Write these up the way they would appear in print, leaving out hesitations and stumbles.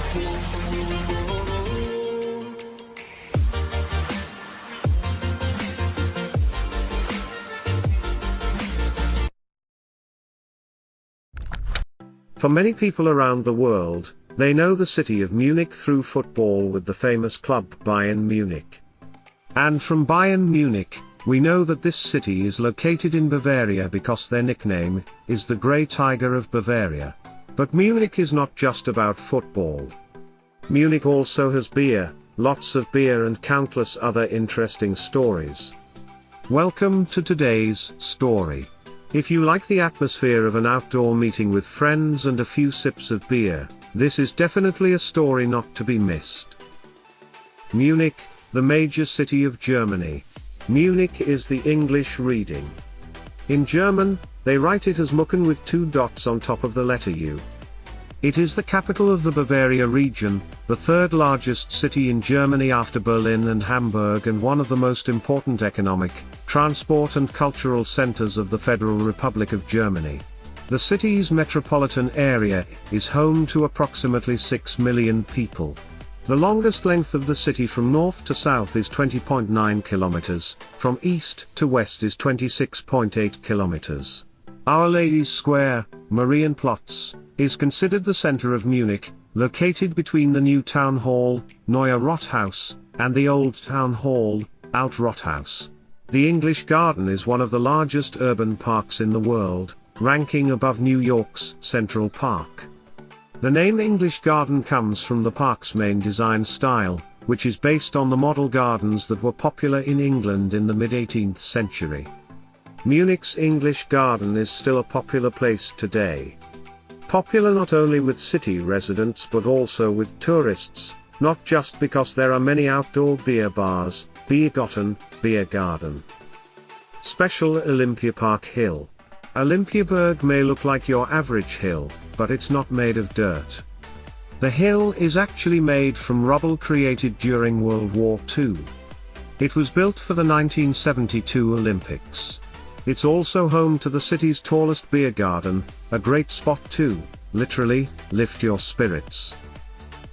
For many people around the world, they know the city of Munich through football with the famous club Bayern Munich. And from Bayern Munich, we know that this city is located in Bavaria because their nickname is the Grey Tiger of Bavaria. But Munich is not just about football. Munich also has beer, lots of beer and countless other interesting stories. Welcome to today's story. If you like the atmosphere of an outdoor meeting with friends and a few sips of beer, this is definitely a story not to be missed. Munich, the major city of Germany. Munich is the English reading. In German, they write it as Mucken with 2 dots on top of the letter U. It is the capital of the Bavaria region, the third largest city in Germany after Berlin and Hamburg, and one of the most important economic, transport and cultural centers of the Federal Republic of Germany. The city's metropolitan area is home to approximately 6 million people. The longest length of the city from north to south is 20.9 kilometers, from east to west is 26.8 kilometers. Our Lady's Square, Marienplatz, is considered the center of Munich, located between the new town hall, Neuer Rathaus, and the old town hall, Alt Rathaus. The English Garden is one of the largest urban parks in the world, ranking above New York's Central Park. The name English Garden comes from the park's main design style, which is based on the model gardens that were popular in England in the mid-18th century. Munich's English Garden is still a popular place today. Popular not only with city residents but also with tourists, not just because there are many outdoor beer bars, Biergarten, beer garden. Special Olympiapark Hill. Olympiaberg may look like your average hill, but it's not made of dirt. The hill is actually made from rubble created during World War II. It was built for the 1972 Olympics. It's also home to the city's tallest beer garden, a great spot to, literally, lift your spirits.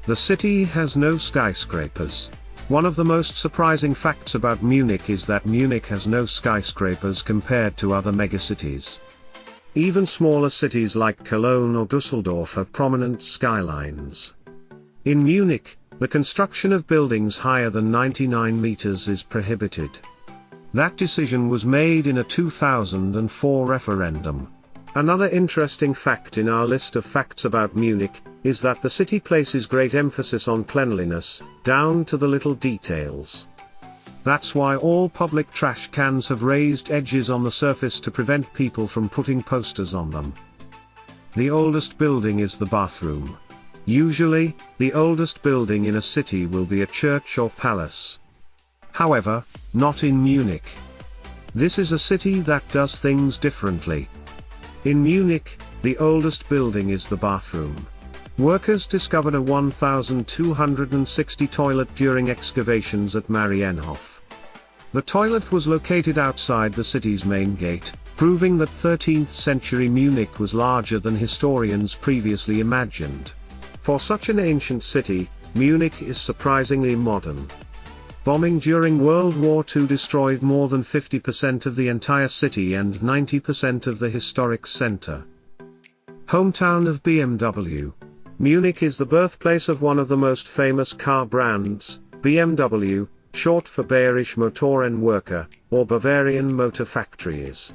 The city has no skyscrapers. One of the most surprising facts about Munich is that Munich has no skyscrapers compared to other megacities. Even smaller cities like Cologne or Dusseldorf have prominent skylines. In Munich, the construction of buildings higher than 99 meters is prohibited. That decision was made in a 2004 referendum. Another interesting fact in our list of facts about Munich is that the city places great emphasis on cleanliness, down to the little details. That's why all public trash cans have raised edges on the surface to prevent people from putting posters on them. The oldest building is the bathroom. Usually, the oldest building in a city will be a church or palace. However, not in Munich. This is a city that does things differently. In Munich, the oldest building is the bathroom. Workers discovered a 1260 toilet during excavations at Marienhof. The toilet was located outside the city's main gate, proving that 13th century Munich was larger than historians previously imagined. For such an ancient city, Munich is surprisingly modern. Bombing during World War II destroyed more than 50% of the entire city and 90% of the historic center. Hometown of BMW. Munich is the birthplace of one of the most famous car brands, BMW, short for Bayerische Motorenwerke, or Bavarian Motor Factories.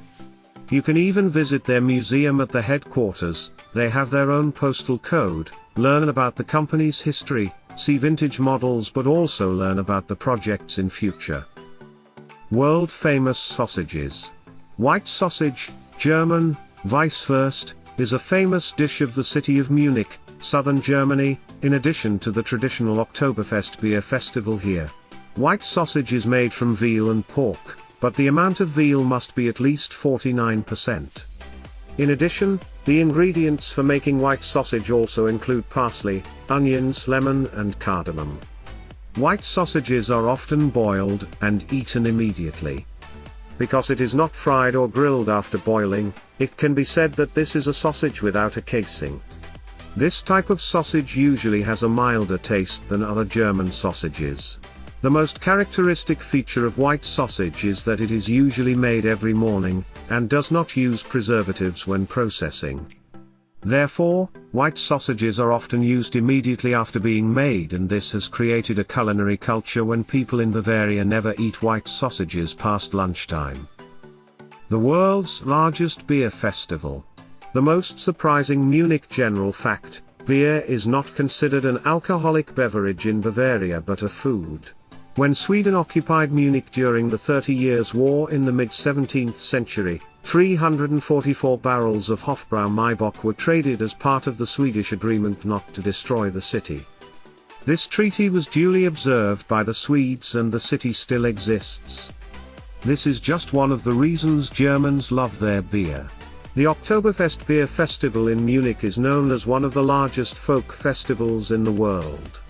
You can even visit their museum at the headquarters. They have their own postal code, learn about the company's history, see vintage models, but also learn about the projects in future. World famous sausages. White sausage, German, Weisswurst, is a famous dish of the city of Munich, southern Germany, in addition to the traditional Oktoberfest beer festival here. White sausage is made from veal and pork, but the amount of veal must be at least 49%. In addition, the ingredients for making white sausage also include parsley, onions, lemon, and cardamom. White sausages are often boiled and eaten immediately. Because it is not fried or grilled after boiling, it can be said that this is a sausage without a casing. This type of sausage usually has a milder taste than other German sausages. The most characteristic feature of white sausage is that it is usually made every morning, and does not use preservatives when processing. Therefore, white sausages are often used immediately after being made, and this has created a culinary culture when people in Bavaria never eat white sausages past lunchtime. The world's largest beer festival. The most surprising Munich general fact: beer is not considered an alcoholic beverage in Bavaria but a food. When Sweden occupied Munich during the 30 Years' War in the mid-17th century, 344 barrels of Hofbrau-Maibock were traded as part of the Swedish agreement not to destroy the city. This treaty was duly observed by the Swedes, and the city still exists. This is just one of the reasons Germans love their beer. The Oktoberfest Beer Festival in Munich is known as one of the largest folk festivals in the world.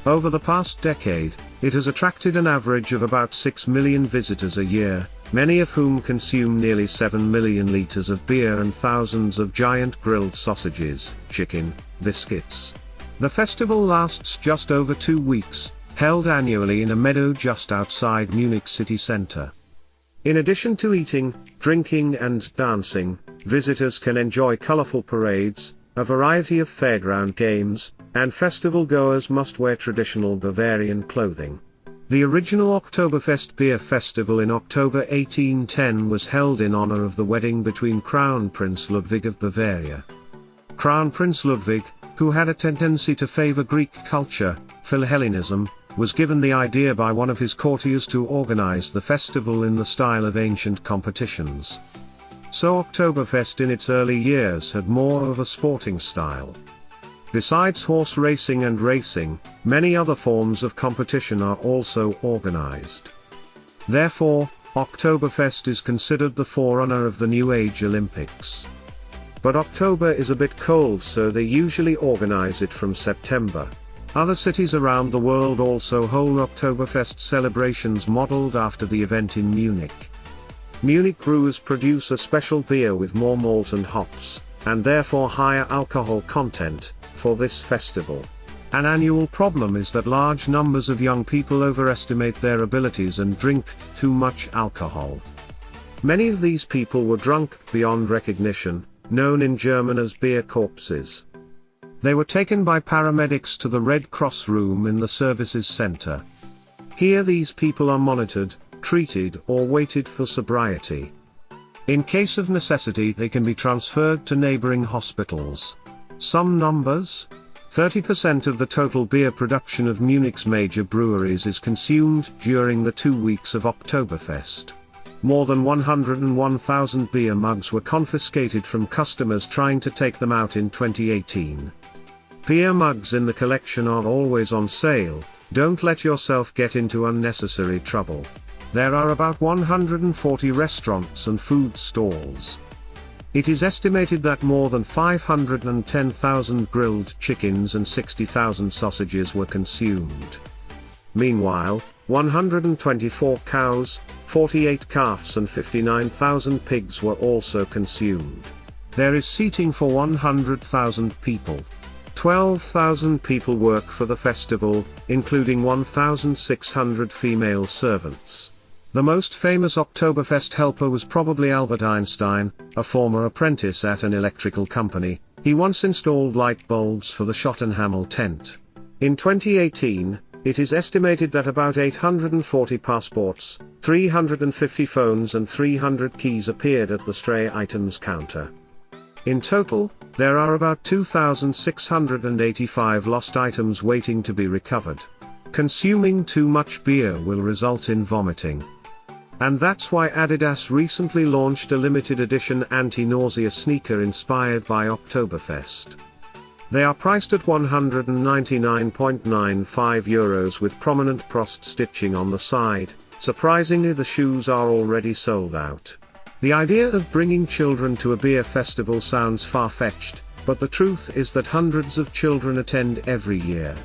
Over the past decade, it has attracted an average of about 6 million visitors a year, many of whom consume nearly 7 million liters of beer and thousands of giant grilled sausages, chicken, biscuits. The festival lasts just over 2 weeks, held annually in a meadow just outside Munich city center. In addition to eating, drinking and dancing, visitors can enjoy colorful parades, a variety of fairground games, and festival goers must wear traditional Bavarian clothing. The original Oktoberfest Beer Festival in October 1810 was held in honor of the wedding between Crown Prince Ludwig of Bavaria. Crown Prince Ludwig, who had a tendency to favor Greek culture, Philhellenism, was given the idea by one of his courtiers to organize the festival in the style of ancient competitions. So Oktoberfest in its early years had more of a sporting style. Besides horse racing and racing, many other forms of competition are also organized. Therefore, Oktoberfest is considered the forerunner of the New Age Olympics. But October is a bit cold, so they usually organize it from September. Other cities around the world also hold Oktoberfest celebrations modeled after the event in Munich. Munich brewers produce a special beer with more malt and hops, and therefore higher alcohol content, for this festival. An annual problem is that large numbers of young people overestimate their abilities and drink too much alcohol. Many of these people were drunk beyond recognition, known in German as beer corpses. They were taken by paramedics to the Red Cross room in the services center. Here these people are monitored, treated, or waited for sobriety. In case of necessity, they can be transferred to neighboring hospitals. Some numbers: 30% of the total beer production of Munich's major breweries is consumed during the 2 weeks of Oktoberfest. More than 101,000 beer mugs were confiscated from customers trying to take them out in 2018. Beer mugs in the collection are always on sale. Don't let yourself get into unnecessary trouble. There are about 140 restaurants and food stalls. It is estimated that more than 510,000 grilled chickens and 60,000 sausages were consumed. Meanwhile, 124 cows, 48 calves and 59,000 pigs were also consumed. There is seating for 100,000 people. 12,000 people work for the festival, including 1,600 female servants. The most famous Oktoberfest helper was probably Albert Einstein, a former apprentice at an electrical company. He once installed light bulbs for the Schottenhamel tent. In 2018, it is estimated that about 840 passports, 350 phones and 300 keys appeared at the stray items counter. In total, there are about 2,685 lost items waiting to be recovered. Consuming too much beer will result in vomiting. And that's why Adidas recently launched a limited edition anti-nausea sneaker inspired by Oktoberfest. They are priced at €199.95 with prominent crossed stitching on the side. Surprisingly, the shoes are already sold out. The idea of bringing children to a beer festival sounds far-fetched, but the truth is that hundreds of children attend every year.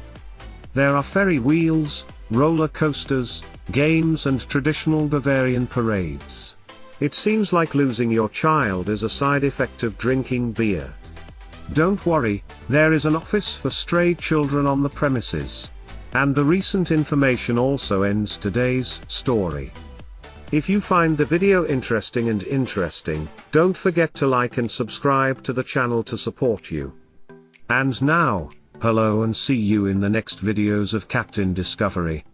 There are ferry wheels, roller coasters, games and traditional Bavarian parades. It seems like losing your child is a side effect of drinking beer. Don't worry, there is an office for stray children on the premises. And the recent information also ends today's story. If you find the video interesting, don't forget to like and subscribe to the channel to support you. And now, hello and see you in the next videos of Captain Discovery.